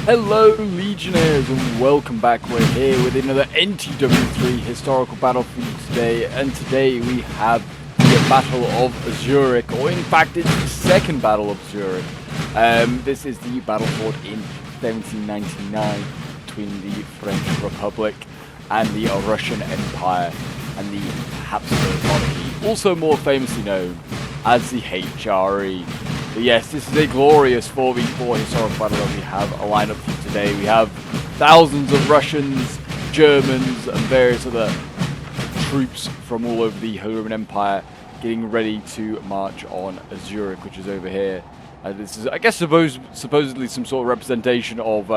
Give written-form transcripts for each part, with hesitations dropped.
Hello Legionnaires and welcome back. We're here with another NTW3 historical battle for you today, and today we have the Battle of Zurich, or in fact it's the second Battle of Zurich. This is the battle fought in 1799 between the French Republic and the Russian Empire and the Habsburg monarchy, also more famously known as the HRE. But yes, this is a glorious 4v4 historical battle that we have a lineup for today. We have thousands of Russians, Germans, and various other troops from all over the Holy Roman Empire getting ready to march on Zurich, which is over here. This is, I guess, supposedly some sort of representation of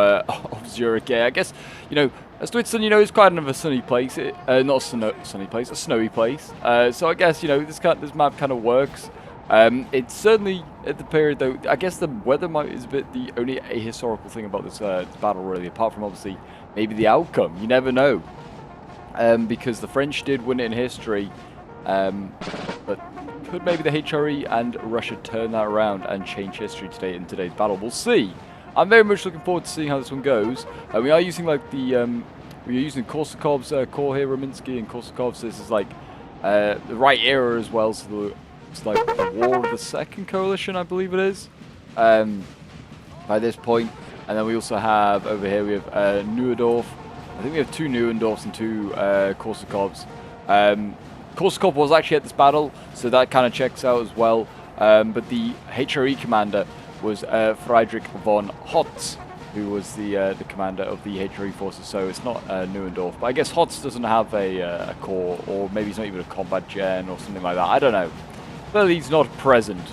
Zurich. Yeah, I guess, you know, Switzerland, you know, is kind of a sunny place. Not a sunny place, a snowy place. So I guess, you know, this map kind of works. It's certainly at the period, though. I guess the weather is a bit the only ahistorical thing about this battle, really. Apart from obviously maybe the outcome, you never know, because the French did win it in history, but could maybe the HRE and Russia turn that around and change history today in today's battle? We'll see. I'm very much looking forward to seeing how this one goes. We are using like the we are using Korsakov's core here, Rominsky and Korsakov's. So this is like the right era as well. So it's like the War of the Second Coalition, I believe it is, by this point. And then we also have over here, we have Neuendorf. I think we have two Neuendorfs and two Korsakovs. Korsakov was actually at this battle, so that kind of checks out as well. But the HRE commander was Friedrich von Hotz, who was the commander of the HRE forces. So it's not Neuendorf, but I guess Hotz doesn't have a core, or maybe he's not even a combat gen or something like that. I don't know. Well, he's not present.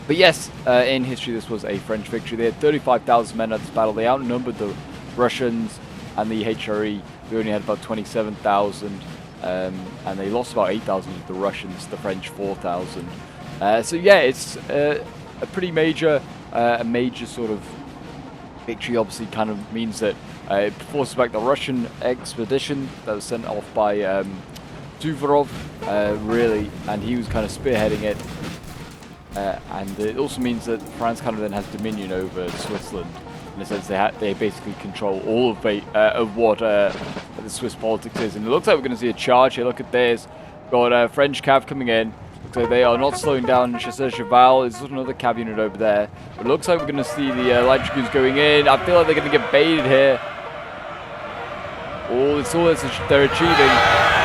But yes, in history this was a French victory. They had 35,000 men at this battle. They outnumbered the Russians and the HRE. They only had about 27,000, and they lost about 8,000 to the Russians, the French 4,000. So yeah, it's a pretty major, sort of victory. Obviously kind of means that it forces back the Russian expedition that was sent off by Suvorov, really, and he was kind of spearheading it, and it also means that France kind of then has dominion over Switzerland, in the sense they basically control all of what the Swiss politics is. And it looks like we're going to see a charge here. Look at this, got a French cav coming in. Looks like they are not slowing down. Chasseur Cheval is another cav unit over there, but it looks like we're going to see the light dragoons going in. I feel like they're going to get baited here. Oh, it's all they're achieving.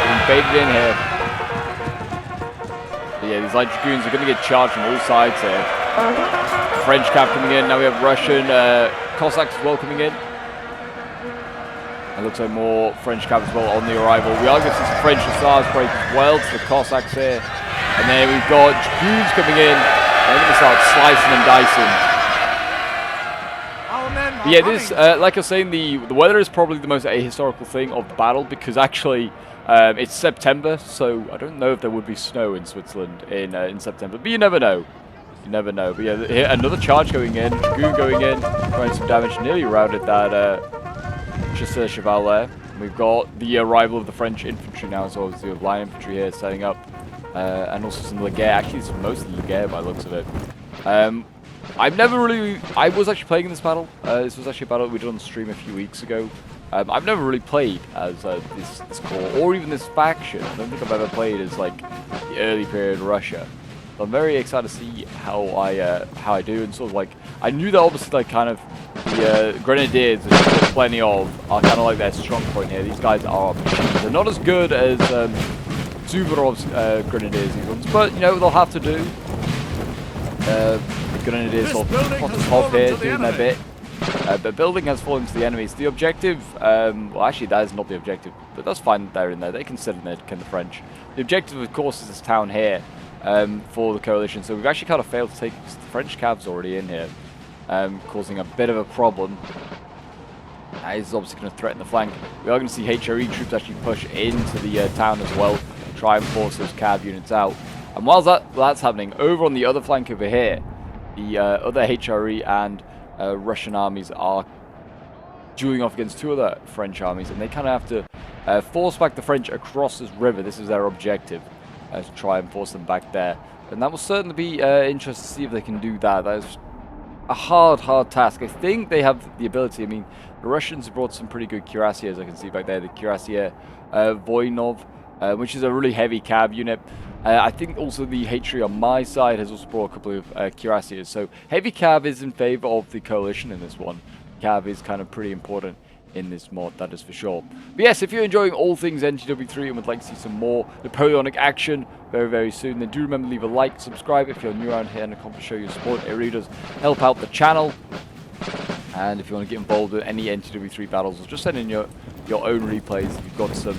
Getting baited in here. But yeah, these light dragoons are going to get charged from all sides here. French cav coming in. Now we have Russian Cossacks as well coming in. It looks like more French cav as well on the arrival. We are going to see some French hussars break as well to the Cossacks here. And then we've got dragoons coming in. They're going to start slicing and dicing. But yeah, this, like I was saying, the weather is probably the most ahistorical thing of the battle, because actually it's September, so I don't know if there would be snow in Switzerland in September, but you never know. You never know. But yeah, here, another charge going in, dragoon going in, trying some damage, nearly routed that Chasseur Cheval there. We've got the arrival of the French infantry now, so obviously we have line infantry here setting up, and also some Leger. Actually, it's mostly Leger by the looks of it. I was actually playing in this battle. This was actually a battle we did on stream a few weeks ago. I've never really played as this corps, or even this faction. I don't think I've ever played as like the early period Russia. So I'm very excited to see how I do, and sort of like, I knew that obviously like kind of the Grenadiers, which there's plenty of, are kind of like their strong point here. These guys are machines. They're not as good as Suvorov's Grenadiers, these ones, but you know, they'll have to do. Grenadiers sort of top here doing their bit, but building has fallen to the enemies. The objective, well actually that is not the objective, but that's fine that they're in there. They can sit in there, can the French. The objective of course is this town here for the coalition, so we've actually kind of failed to take the French cabs already in here, causing a bit of a problem. That is obviously going to threaten the flank. We are going to see HRE troops actually push into the town as well, try and force those cab units out. And while that's happening, over on the other flank over here, the other HRE and Russian armies are dueling off against two other French armies, and they kind of have to force back the French across this river. This is their objective, to try and force them back there. And that will certainly be interesting to see if they can do that. That is a hard task. I think they have the ability. I mean, the Russians brought some pretty good cuirassiers. I can see back there, the cuirassier Voinov, which is a really heavy cav unit. I think also the Hatchery on my side has also brought a couple of cuirassiers. So heavy cav is in favor of the coalition in this one. Cav is kind of pretty important in this mod, that is for sure. But yes, if you're enjoying all things NTW3 and would like to see some more Napoleonic action very soon, then do remember to leave a like, subscribe if you're new around here, and accomplish show your support. It really does help out the channel. And if you want to get involved in any NTW3 battles, or just send in your own replays if you've got some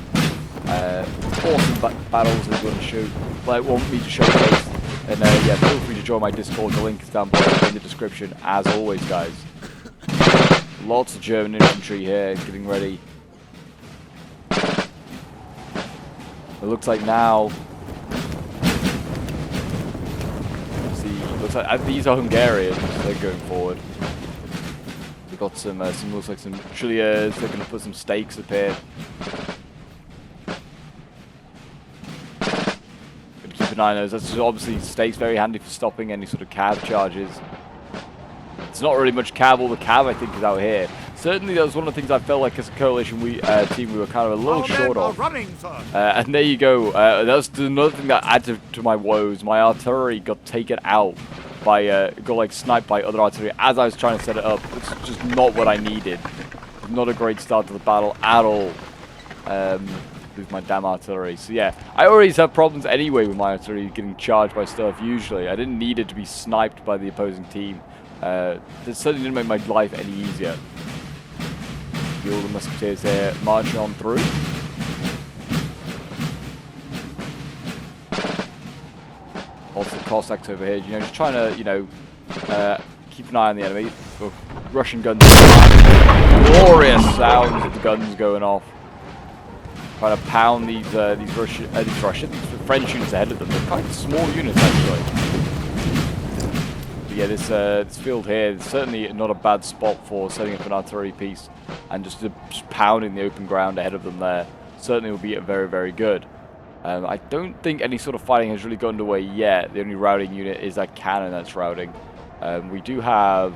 awesome battles that you want to show, like want me to showcase, and yeah, feel free to join my Discord. The link is down below in the description, as always, guys. Lots of German infantry here, getting ready. It looks like now. See, looks like these are Hungarians. They're going forward. We've got some looks like some Trilliers. They're going to put some stakes up here. Got to keep an eye on those. That's obviously stakes very handy for stopping any sort of cav charges. It's not really much cav. All the cav, I think, is out here. Certainly, that was one of the things I felt like as a coalition team we were kind of a little short of. And there you go. That's another thing that added to my woes. My artillery got taken out by, got like sniped by other artillery as I was trying to set it up. It's just not what I needed. Not a great start to the battle at all. With my damn artillery. So yeah, I always have problems anyway with my artillery getting charged by stuff. Usually, I didn't need it to be sniped by the opposing team. That certainly didn't make my life any easier. All the musketeers there marching on through. Also Cossacks over here, you know, just trying to, you know, keep an eye on the enemy. Russian guns. Glorious sounds of the guns going off. Trying to pound these French units ahead of them. They're quite small units actually. Yeah, this field here is certainly not a bad spot for setting up an artillery piece and just pounding the open ground ahead of them there. Certainly will be very good. I don't think any sort of fighting has really got underway yet. The only routing unit is that cannon that's routing. We do have...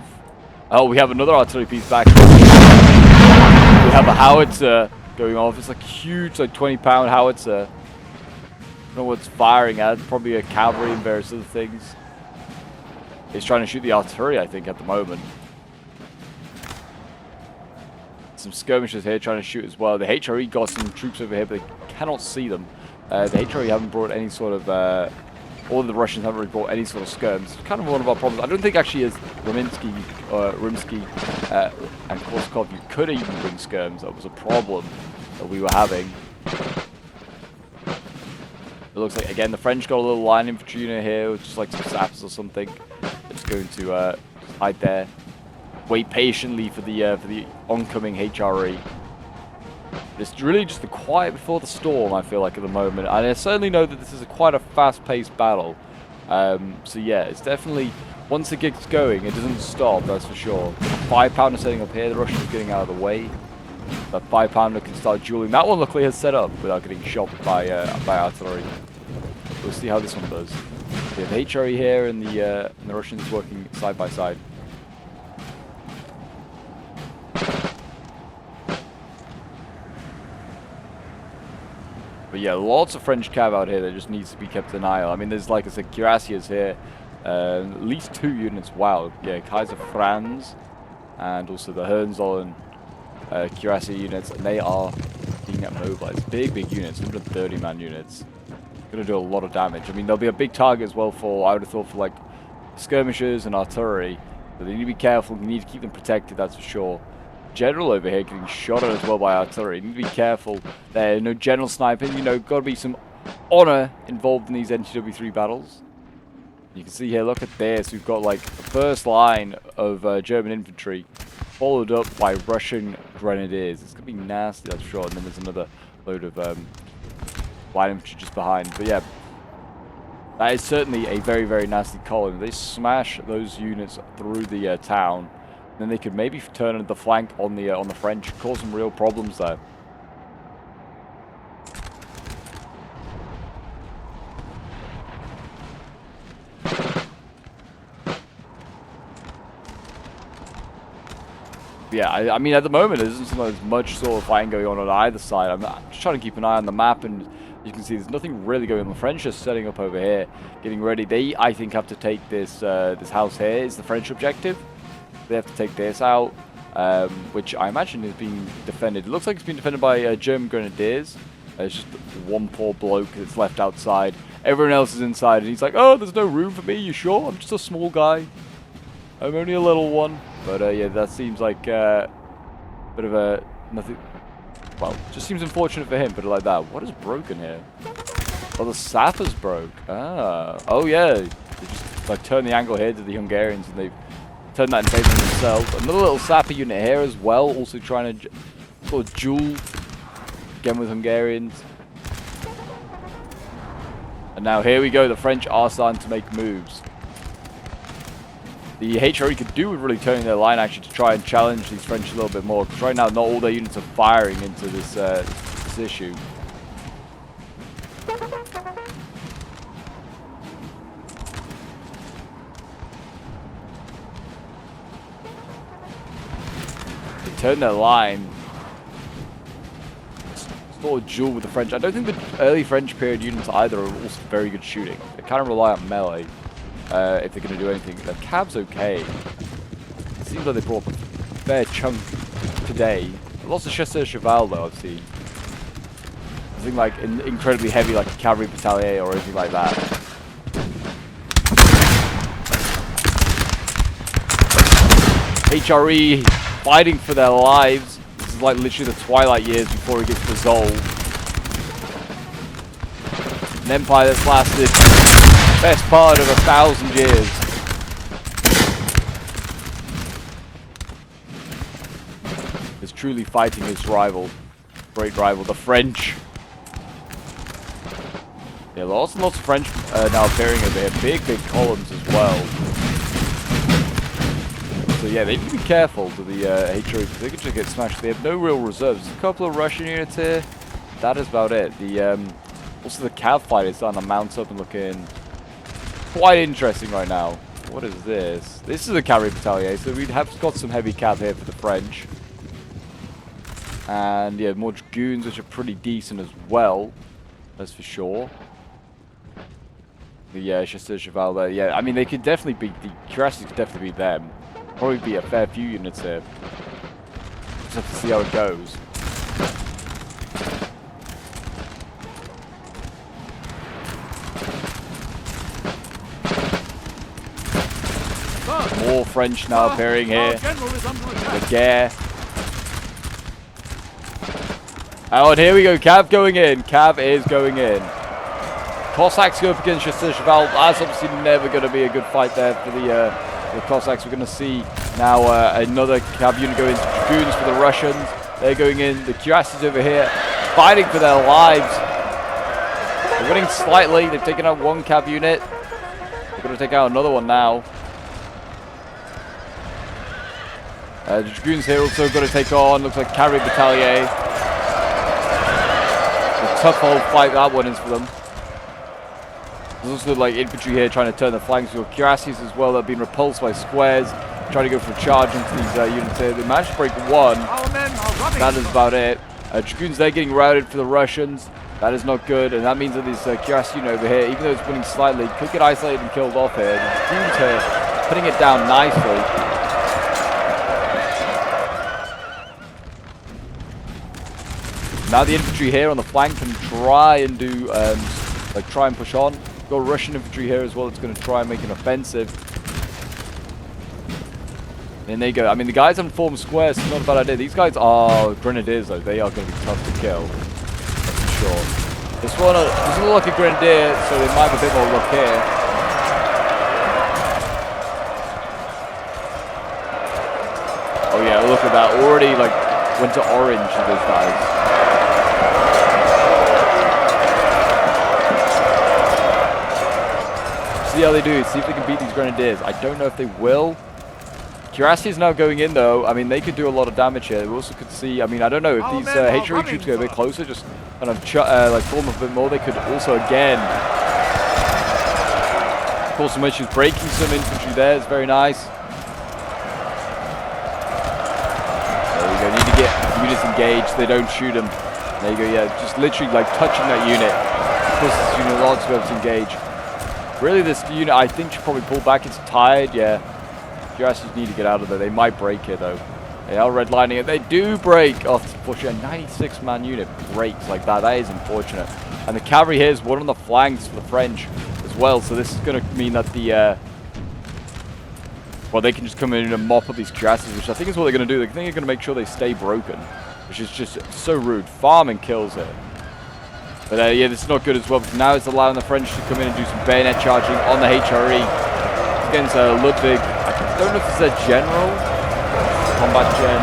Oh, we have another artillery piece back. We have a howitzer going off. It's like huge, like 20-pound howitzer. I don't know what it's firing at. Probably a cavalry and various other things. He's trying to shoot the artillery, I think, at the moment. Some skirmishers here trying to shoot as well. The HRE got some troops over here, but they cannot see them. The HRE haven't brought any sort of... all of the Russians haven't really brought any sort of skirms. It's kind of one of our problems. I don't think actually as Rimsky, and Korskov, you could even bring skirms. That was a problem that we were having. It looks like, again, the French got a little line infantry unit here, with just like some saps or something. Just going to hide there, wait patiently for the oncoming HRE. It's really just the quiet before the storm, I feel like, at the moment. And I certainly know that this is quite a fast-paced battle. So yeah, it's definitely, once it gets going, it doesn't stop, that's for sure. 5-pounder setting up here, the Russians getting out of the way. That 5-pounder can start dueling. That one luckily has set up without getting shot by artillery. We'll see how this one does. We have HRE here and the Russians working side by side. But yeah, lots of French cav out here that just needs to be kept an eye on. I mean, there's, like I said, cuirassiers here. At least 2 units. Wow. Yeah, Kaiser Franz and also the Hohenzollern cuirassier units, and they are being mobilized. Big units, 130-man units. Going to do a lot of damage. I mean, there'll be a big target as well for, I would have thought, for like skirmishers and artillery. But they need to be careful. You need to keep them protected, that's for sure. General over here getting shot at as well by artillery. You need to be careful there. No general sniping. You know, got to be some honor involved in these NTW3 battles. You can see here, look at this. We've got like the first line of German infantry followed up by Russian grenadiers. It's going to be nasty, that's for sure. And then there's another load of light infantry just behind. But yeah, that is certainly a very nasty column. They smash those units through the town. Then they could maybe turn the flank on the French, cause some real problems there. Yeah, I mean, at the moment, there doesn't seem like there's much sort of fighting going on either side. I'm just trying to keep an eye on the map, and you can see there's nothing really going on. The French are setting up over here, getting ready. They, I think, have to take this this house here. Is the French objective. They have to take this out, which I imagine is being defended. It looks like it's being defended by German grenadiers. It's just one poor bloke that's left outside. Everyone else is inside, and he's like, "Oh, there's no room for me. You sure? I'm just a small guy. I'm only a little one." But yeah, that seems like a bit of a nothing. Well, just seems unfortunate for him. But like that, what is broken here? Oh, the sappers broke. Ah, oh yeah. They just like turned the angle here to the Hungarians, and they've turned that in favor of themselves. Another little sapper unit here as well, also trying to sort of duel again with Hungarians. And now here we go. The French are starting to make moves. The HRE could do with really turning their line actually to try and challenge these French a little bit more, because right now not all their units are firing into this this issue. They turn their line. Sort of duel with the French. I don't think the early French period units either are also very good shooting. They kind of rely on melee. If they're going to do anything. The cab's okay. It seems like they brought up a fair chunk today. Lots of chasseurs cheval though, I've seen. Nothing like incredibly heavy like a cavalry battalion or anything like that. HRE fighting for their lives. This is like literally the twilight years before it gets dissolved. An empire that's lasted best part of 1,000 years. Is truly fighting his rival, great rival, the French. Yeah, lots and lots of French now appearing over here. Big columns as well. So yeah, they need to be careful to the HRE because they could just get smashed. They have no real reserves. A couple of Russian units here. That is about it. The also the cav fight is starting to mount up and looking quite interesting right now. What is this? This is a cavalry battalion, so we have got some heavy cav here for the French. And yeah, more dragoons, which are pretty decent as well. That's for sure. The chasseurs cheval there. Yeah, I mean, they could definitely beat the cuirassiers. Could definitely beat them. Probably be a fair few units here. Just have to see how it goes. More French now appearing here. The Guerre. Oh, and here we go. Cav going in. Cav is going in. Cossacks go up against chasseurs cheval. That's obviously never going to be a good fight there for the Cossacks. We're going to see now another cav unit go into dragoons for the Russians. They're going in. The cuirassiers over here fighting for their lives. They're winning slightly. They've taken out one cav unit. They're going to take out another one now. The dragoons here also got to take on, looks like cavalry battalion. A tough old fight that one is for them. There's also like infantry here trying to turn the flanks. We've got cuirassiers as well that have been repulsed by squares, trying to go for a charge into these units here. They managed to break one. That is about it. Dragoons there getting routed for the Russians. That is not good, and that means that this cuirassier unit over here, even though it's winning slightly, could get isolated and killed off here. The dragoons here putting it down nicely. Now the infantry here on the flank can try and do, try and push on. Got Russian infantry here as well that's going to try and make an offensive. And there you go. I mean, the guys haven't formed squares, so it's not a bad idea. These guys are grenadiers, though. They are going to be tough to kill. That's for sure. This one doesn't look like a grenadier, so they might have a bit more luck here. Oh yeah, look at that. Already, like, went to orange to those guys. See how they do. See if they can beat these grenadiers. I don't know if they will. Cuirassiers now going in though. I mean, they could do a lot of damage here. We also could see. I mean, I don't know if these HRE troops go a bit closer, just kind of like form a bit more. They could also again cause some issues. Breaking some infantry there is very nice. They need to get units engaged. They don't shoot them. There you go, yeah, just literally like touching that unit. Plus this unit wants to be able to engage. Really, this unit, I think, should probably pull back. It's tired, yeah. Cuirassiers need to get out of there. They might break here, though. They are redlining it. They do break. Oh, unfortunately, a 96-man unit breaks like that. That is unfortunate. And the cavalry here is one on the flanks for the French as well. So this is going to mean that the... well, they can just come in and mop up these cuirassiers, which I think is what they're going to do. I think they're going to make sure they stay broken, which is just so rude. Farming kills here. But yeah, this is not good as well, because now it's allowing the French to come in and do some bayonet charging on the HRE against Ludwig. I don't know if it's their general, combat gen.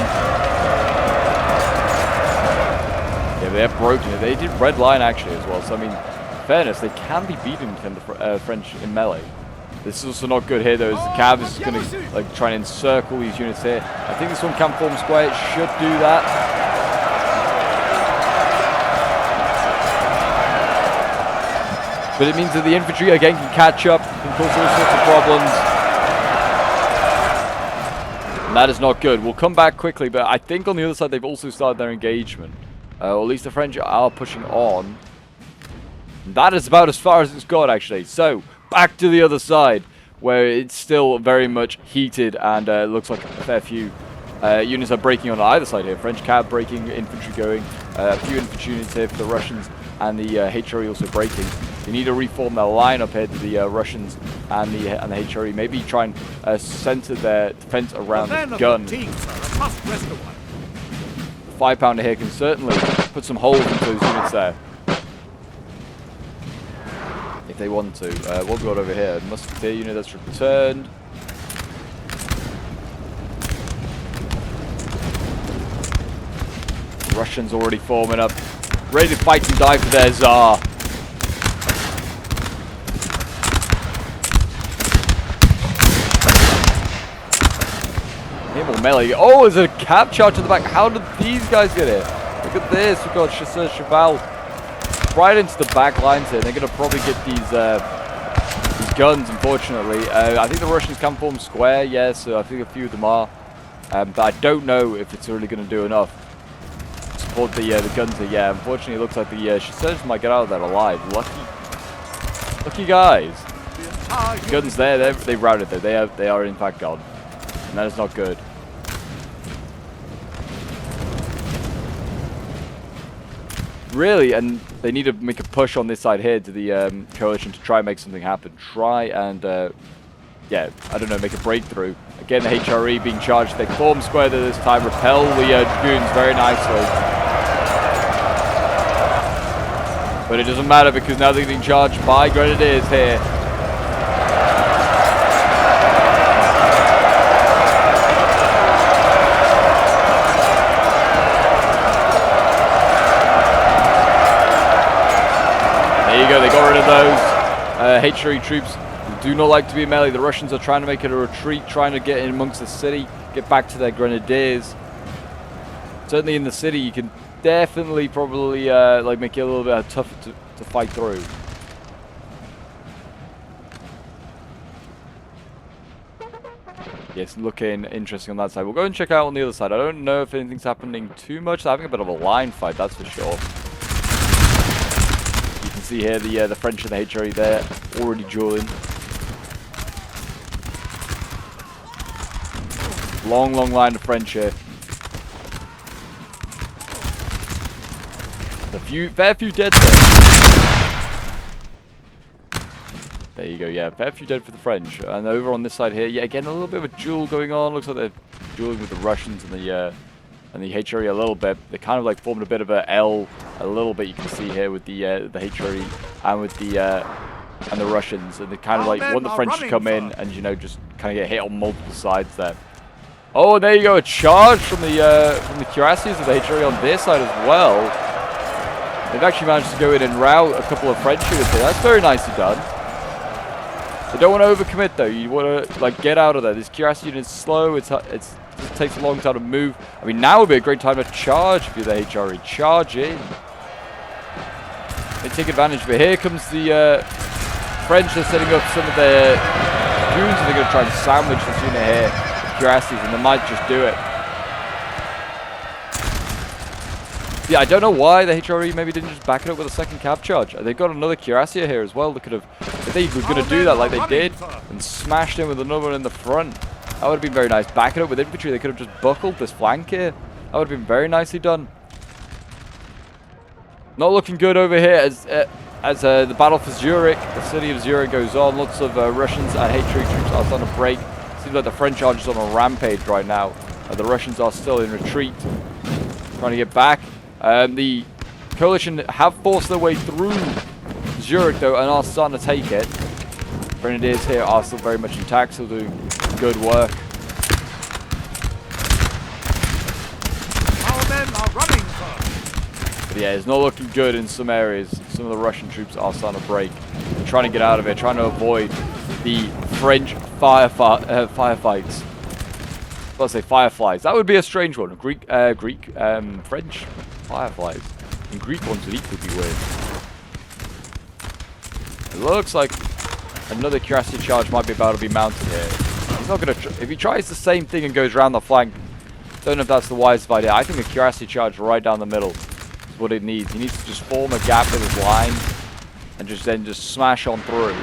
Yeah, they're broken. They did red line actually as well. So I mean, in fairness, they can be beaten within the French in melee. This is also not good here though, as the Cav is going to like try and encircle these units here. I think this one can form square. It should do that. But it means that the infantry again can catch up, can cause all sorts of problems. And that is not good. We'll come back quickly, but I think on the other side they've also started their engagement. Or at least the French are pushing on. And that is about as far as it's got actually. So, back to the other side, where it's still very much heated and looks like a fair few units are breaking on either side here. French cav breaking, infantry going, a few infantry units here for the Russians, and the HRE also breaking. They need to reform their line up here to the Russians and the HRE. Maybe try and center their defense around the gun. The 5-pounder here can certainly put some holes into those units there, if they want to. What have we got over here? Musketeer unit that's returned. Russians already forming up, ready to fight and die for their Tsar. More melee. Oh, there's a cab charge to the back. How did these guys get here? Look at this. We've got Chasseur Cheval right into the back lines here. They're going to probably get these guns, unfortunately. I think the Russians can form square, yes. So I think a few of them are. But I don't know if it's really going to do enough to support the guns here. Yeah, unfortunately, it looks like the Chasseurs might get out of there alive. Lucky guys. The guns there, they've routed there. They are in fact gone. And that is not good. Really, and they need to make a push on this side here to the coalition to try and make something happen. Try and, yeah, I don't know, make a breakthrough. Again, the HRE being charged. They form square there this time, repel the dragoons very nicely. But it doesn't matter because now they're getting charged by grenadiers here. There you go, they got rid of those HRE troops who do not like to be in melee. The Russians are trying to make it a retreat, trying to get in amongst the city, get back to their grenadiers. Certainly in the city, you can definitely probably like make it a little bit tougher to fight through. Yes, looking interesting on that side. We'll go and check out on the other side. I don't know if anything's happening too much. They're having a bit of a line fight, that's for sure. See here the French and the HRE there already dueling. Long line of French here. Fair few dead there. There you go, yeah, fair few dead for the French. And over on this side here, yeah, again a little bit of a duel going on. Looks like they're dueling with the Russians and the HRE a little bit. They kind of like formed a bit of a L a little bit. You can see here with the HRE and with the Russians, and they kind of like want the French to come in and, you know, just kind of get hit on multiple sides there. Oh, and there you go, a charge from the cuirassiers of the HRE on their side as well. They've actually managed to go in and rout a couple of French units here. That's very nicely done. They don't want to overcommit though. You want to like get out of there. This cuirassier unit is slow. It takes a long time to move. I mean, now would be a great time to charge if you're the HRE. Charge in. They take advantage, but here comes the French. Are setting up some of their dragoons, and they're going to try and sandwich this unit here with cuirassiers, and they might just do it. Yeah, I don't know why the HRE maybe didn't just back it up with a second cav charge. They've got another cuirassier here as well. They could have, if they were going to do that like they did, and smashed in with another one in the front, that would have been very nice. Back it up with infantry. They could have just buckled this flank here. That would have been very nicely done. Not looking good over here as the battle for Zurich, the city of Zurich, goes on. Lots of Russians and HRE troops are starting to break. Seems like the French are just on a rampage right now. The Russians are still in retreat, trying to get back. The coalition have forced their way through Zurich though, and are starting to take it. Grenadiers here are still very much intact, still doing good work. Our men are running, sir. But yeah, it's not looking good in some areas. Some of the Russian troops are starting to break. They're trying to get out of it, trying to avoid the French firefights. Let's say fireflies. That would be a strange one. French fireflies. And Greek ones would equally be weird. It looks like another cuirassier charge might be about to be mounted here. He's not going to... If he tries the same thing and goes around the flank, don't know if that's the wisest idea. I think a cuirassier charge right down the middle is what it needs. He needs to just form a gap with his line and then just smash on through.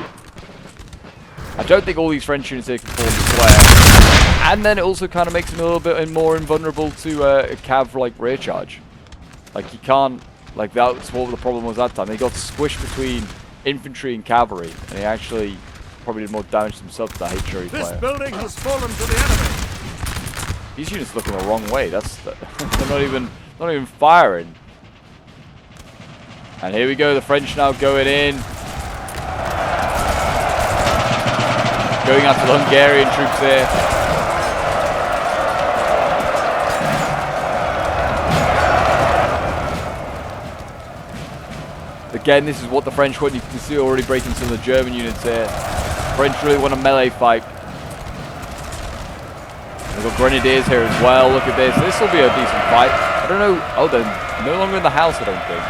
I don't think all these French units here can form a square. And then it also kind of makes him a little bit more invulnerable to a cav like rear charge. Like he can't, like that's what the problem was that time. He got squished between infantry and cavalry, and he actually probably did more damage to himself to that HRE player. This building has fallen to the enemy. These units looking the wrong way. That's they're not even firing. And here we go. The French now going in, going after the Hungarian troops here. Again, this is what the French want. You can see already breaking some of the German units here. French really want a melee fight. We've got Grenadiers here as well. Look at this. This will be a decent fight. I don't know. Oh, they're no longer in the house, I don't think.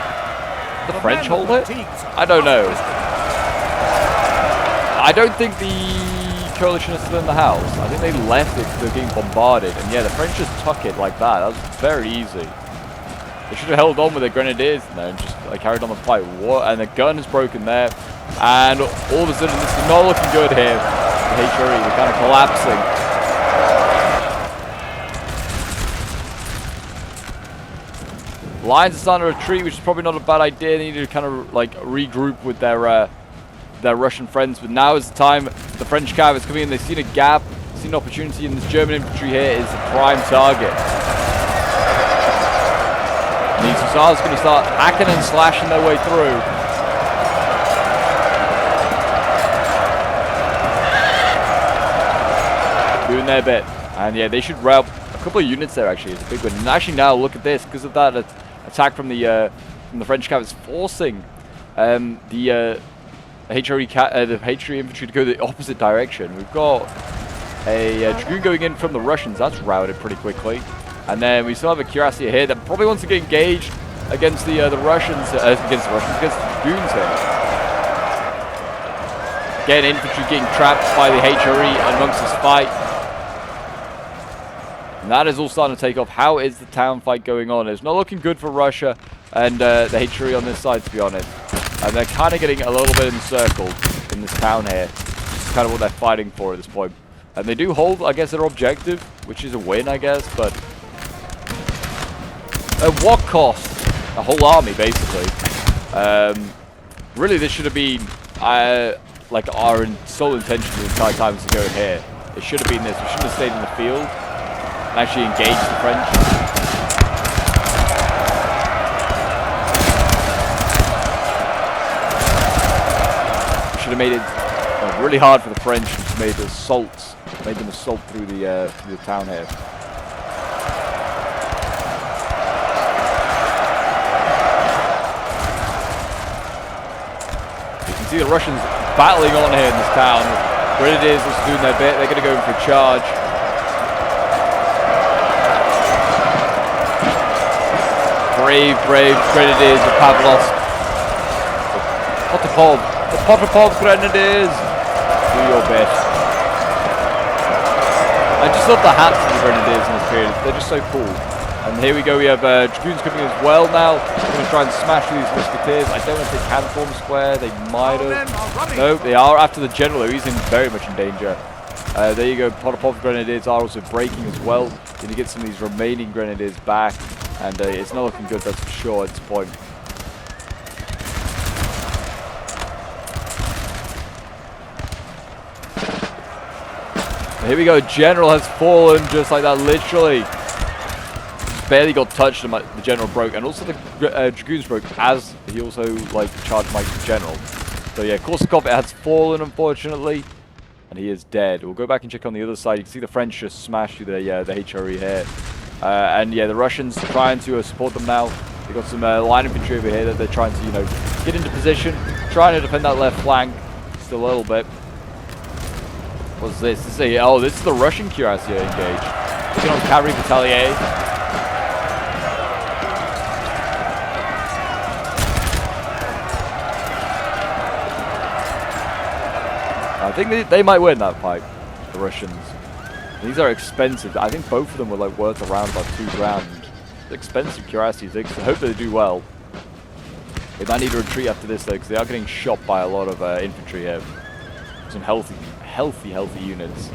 The French hold it? I don't know. I don't think the coalition is still in the house. I think they left it because they're getting bombarded. And yeah, the French just tuck it like that. That was very easy. They should have held on with their Grenadiers and just carried on the fight. What? And the gun is broken there. And all of a sudden, this is not looking good here. The HRE, they're kind of collapsing. Lions are starting to retreat, which is probably not a bad idea. They need to kind of regroup with their Russian friends. But now is the time. The French cav is coming in. They've seen a gap, seen an opportunity, and this German infantry here is the prime target. These hussars are going to start hacking and slashing their way through. Doing their bit. And yeah, they should rout a couple of units there actually. It's a big one. And actually now look at this. Because of that attack from the French cav is forcing the HRE infantry to go the opposite direction. We've got a dragoon going in from the Russians. That's routed pretty quickly. And then we still have a cuirassier here that probably wants to get engaged against the Russians, against the dragoons here. Again, infantry getting trapped by the HRE amongst this fight. And that is all starting to take off. How is the town fight going on? It's not looking good for Russia and the HRE on this side, to be honest. And they're kind of getting a little bit encircled in this town here. It's kind of what they're fighting for at this point. And they do hold, I guess, their objective, which is a win, I guess, but... At what cost? A whole army, basically. Really, this should have been our sole intention the entire time to go here. It should have been this. We shouldn't have stayed in the field and actually engaged the French. We should have made it really hard for the French and made them assault through the town here. See the Russians battling on here in this town. Grenadiers also doing their bit. They're going to go in for a charge. Brave Grenadiers of Pavlovsk. The Potapov Grenadiers. Do your best. I just love the hats of the Grenadiers in this period. They're just so cool. And here we go, we have Dragoons coming as well now. We're going to try and smash through these musketeers. I don't know if they can form square, they might have. No, they are after the general, though. He's very much in danger. There you go, PopeJohnPaul grenadiers are also breaking as well. Going to get some of these remaining grenadiers back. And it's not looking good, that's for sure, at this point. And here we go, general has fallen just like that, literally. Barely got touched and the general broke, and also the Dragoons broke as he also like charged my general. So yeah, Korsakov has fallen unfortunately, and he is dead. We'll go back and check on the other side. You can see the French just smashed through the HRE here, and yeah, the Russians trying to support them now. They've got some line infantry over here that they're trying to get into position, trying to defend that left flank. Still a little bit. What's this? This is the Russian cuirassier engaged. Looking on cavalry battalier. I think they might win that fight, the Russians. These are expensive. I think both of them were like worth around about 2 grand. Expensive cuirassiers. I hope they do well. They might need to retreat after this though, because they are getting shot by a lot of infantry here. Some healthy units.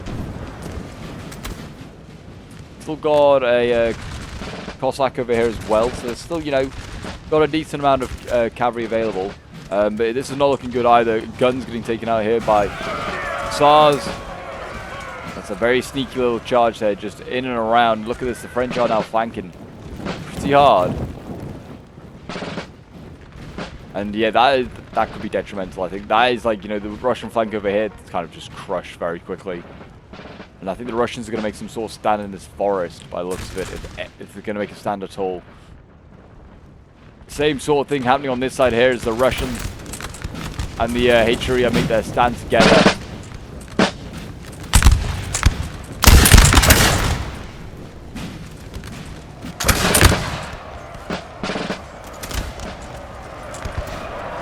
Still got a Cossack over here as well, so it's still, got a decent amount of cavalry available. But this is not looking good either. Guns getting taken out here by SARS. That's a very sneaky little charge there, just in and around. Look at this, the French are now flanking pretty hard. And yeah, that could be detrimental, I think. That is like, the Russian flank over here kind of just crushed very quickly. And I think the Russians are going to make some sort of stand in this forest by the looks of it, if they're going to make a stand at all. Same sort of thing happening on this side here as the Russians and the HRE make their stand together.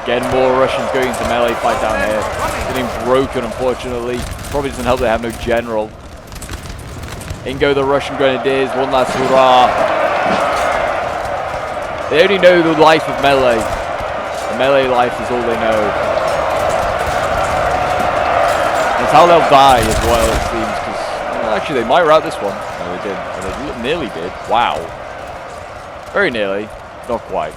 Again, more Russians going into melee fight down here. Getting broken, unfortunately. Probably doesn't help they have no general. In go the Russian grenadiers, one last hurrah. They only know the life of melee. The melee life is all they know. That's how they'll die as well, it seems. Because actually, they might rout this one. No, they didn't. They nearly did. Wow. Very nearly. Not quite.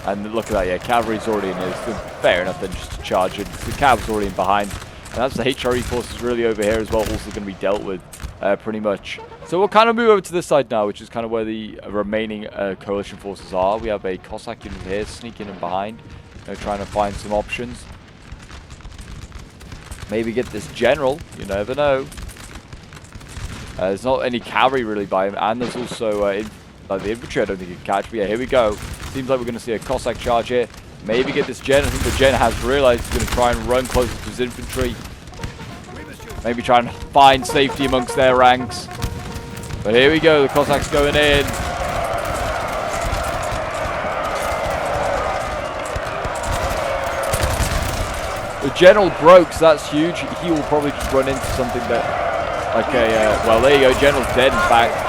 And look at that, yeah, cavalry's already in there. It's fair enough then just to charge it. The cavalry's already in behind. And that's the HRE forces really over here as well, also going to be dealt with pretty much. So we'll kind of move over to this side now, which is kind of where the remaining coalition forces are. We have a Cossack unit here sneaking in behind, trying to find some options. Maybe get this general, you never know. There's not any cavalry really by him, and there's also the infantry I don't think you can catch. But yeah, here we go. Seems like we're going to see a Cossack charge here. Maybe get this gen. I think the gen has realized he's going to try and run closer to his infantry. Maybe try and find safety amongst their ranks. But here we go. The Cossacks going in. The general broke, so that's huge. He will probably just run into something that, like well, there you go. General's dead, in fact.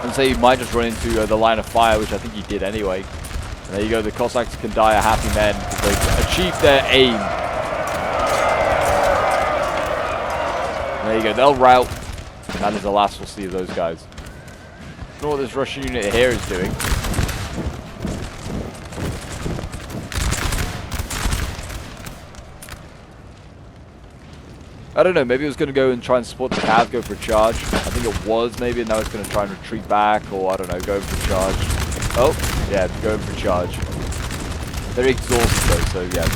And say he might just run into the line of fire, which I think he did anyway. And there you go, the Cossacks can die a happy men because they've achieved their aim. And there you go, they'll rout. And that is the last we'll see of those guys. I don't know what this Russian unit here is doing. I don't know, maybe it was going to go and try and support the Cav, go for a charge. I think it was maybe, and now it's going to try and retreat back, or I don't know, go for a charge. Oh, yeah, going for a charge. They're exhausted though, so yeah.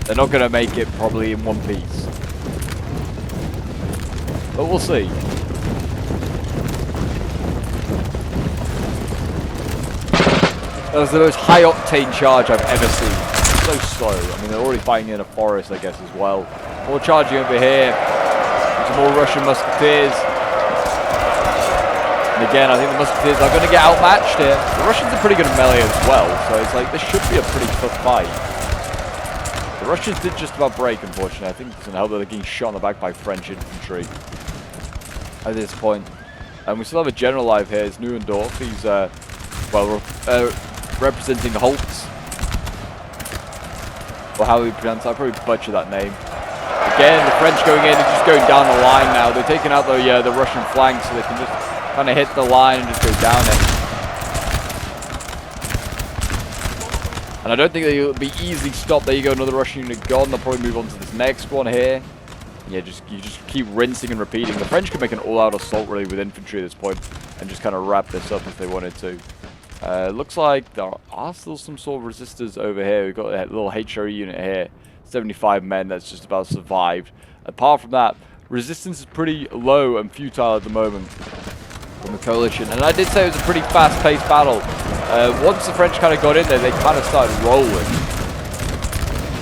They're not going to make it probably in one piece. But we'll see. That was the most high-octane charge I've ever seen. So slow. I mean, they're already fighting in a forest, I guess, as well. More charging over here. Some more Russian musketeers. And again, I think the musketeers are going to get outmatched here. The Russians are pretty good at melee as well, so it's like this should be a pretty tough fight. The Russians did just about break, unfortunately. I think it doesn't help that they're getting shot in the back by French infantry at this point. And we still have a general alive here. It's Neuendorf. He's, well, representing Holtz. Or how we pronounce it. I probably butcher that name. Again, the French going in and just going down the line now. They're taking out the Russian flank so they can just kind of hit the line and just go down it. And I don't think they'll be easily stopped. There you go, another Russian unit gone. They'll probably move on to this next one here. Yeah, you just keep rinsing and repeating. The French could make an all-out assault really with infantry at this point and just kind of wrap this up if they wanted to. Looks like there are still some sort of resistors over here. We've got a little HRE unit here. 75 men that's just about survived. Apart from that, resistance is pretty low and futile at the moment from the coalition. And I did say it was a pretty fast-paced battle. Once the French kind of got in there, they kind of started rolling.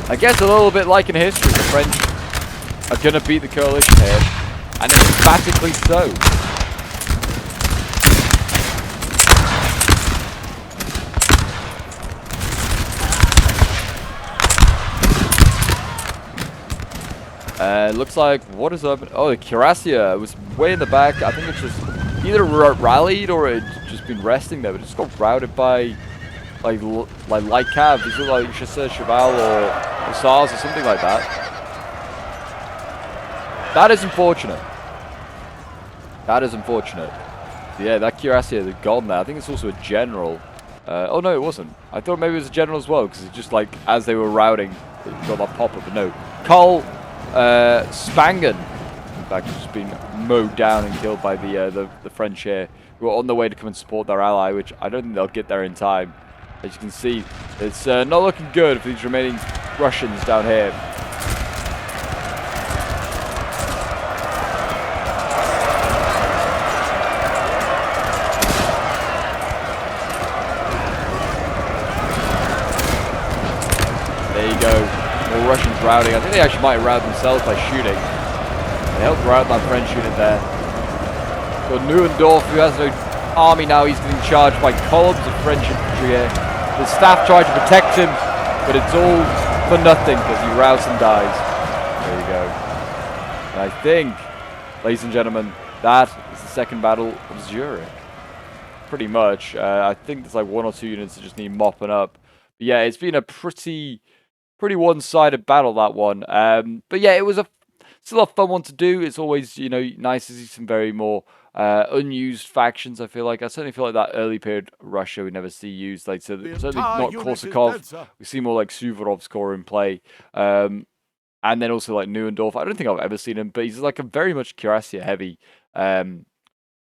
I guess a little bit like in history, the French are going to beat the coalition here, and emphatically so. Looks like, what is up? Oh, the Cuirassier was way in the back. I think it's just either rallied or it's just been resting there, but it just got routed by like light cav. These look like Chasseur Cheval or Hussars or something like that. That is unfortunate. That is unfortunate. Yeah, that Cuirassier is gone there. I think it's also a general. Oh no, it wasn't. I thought maybe it was a general as well, because it's just like as they were routing, it got that pop up. But no, Karl Spangen, in fact, has just been mowed down and killed by the French here, who are on their way to come and support their ally, which I don't think they'll get there in time. As you can see, it's not looking good for these remaining Russians down here. There you go. More Russians routing. I think they actually might rout themselves by shooting. They helped rout that French unit there. Got Neuendorf, who has no army now. He's getting charged by columns of French infantry here. The staff try to protect him, but it's all for nothing because he routs and dies. There you go. And I think, ladies and gentlemen, that is the second battle of Zurich. Pretty much. I think there's like one or two units that just need mopping up. But yeah, it's been a pretty one-sided battle, that one. But yeah, it was still a fun one to do. It's always, you know, nice to see some very more unused factions. I certainly feel like that early period Russia we never see used. Like, so certainly not Korsakov. We see more like Suvorov's corps in play. And then also like Neuendorf. I don't think I've ever seen him, but he's like a very much Cuirassier heavy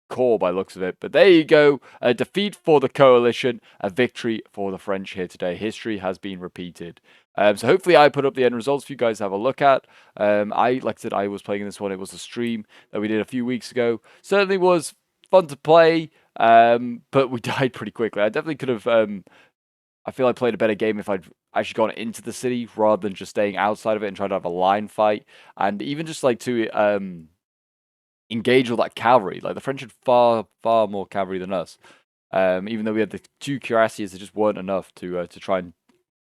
core by the looks of it. But there you go, a defeat for the coalition, a victory for the French here today. History has been repeated. So hopefully I put up the end results for you guys to have a look at. Like I said, I was playing this one. It was a stream that we did a few weeks ago. Certainly was fun to play, but we died pretty quickly. I definitely could have, I feel I played a better game if I'd actually gone into the city rather than just staying outside of it and trying to have a line fight. And even just like to engage all that cavalry. Like the French had far more cavalry than us. Even though we had the two cuirassiers, it just weren't enough to try and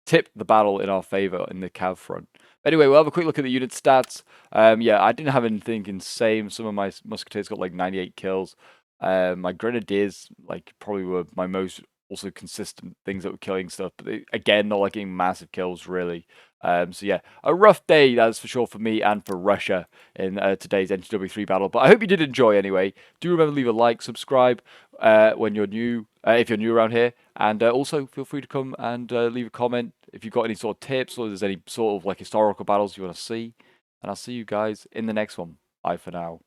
tip the battle in our favor in the cav front. Anyway, we'll have a quick look at the unit stats. Yeah, I didn't have anything insane. Some of my musketeers got like 98 kills. My grenadiers like probably were my most also consistent things that were killing stuff, but they, again, not like getting massive kills really. So yeah, a rough day, that's for sure, for me and for Russia in today's NTW3 battle. But I hope you did enjoy anyway. Do remember to leave a like, subscribe when you're new, if you're new around here, and also feel free to come and leave a comment if you've got any sort of tips or there's any sort of like historical battles you want to see. And I'll see you guys in the next one. Bye for now.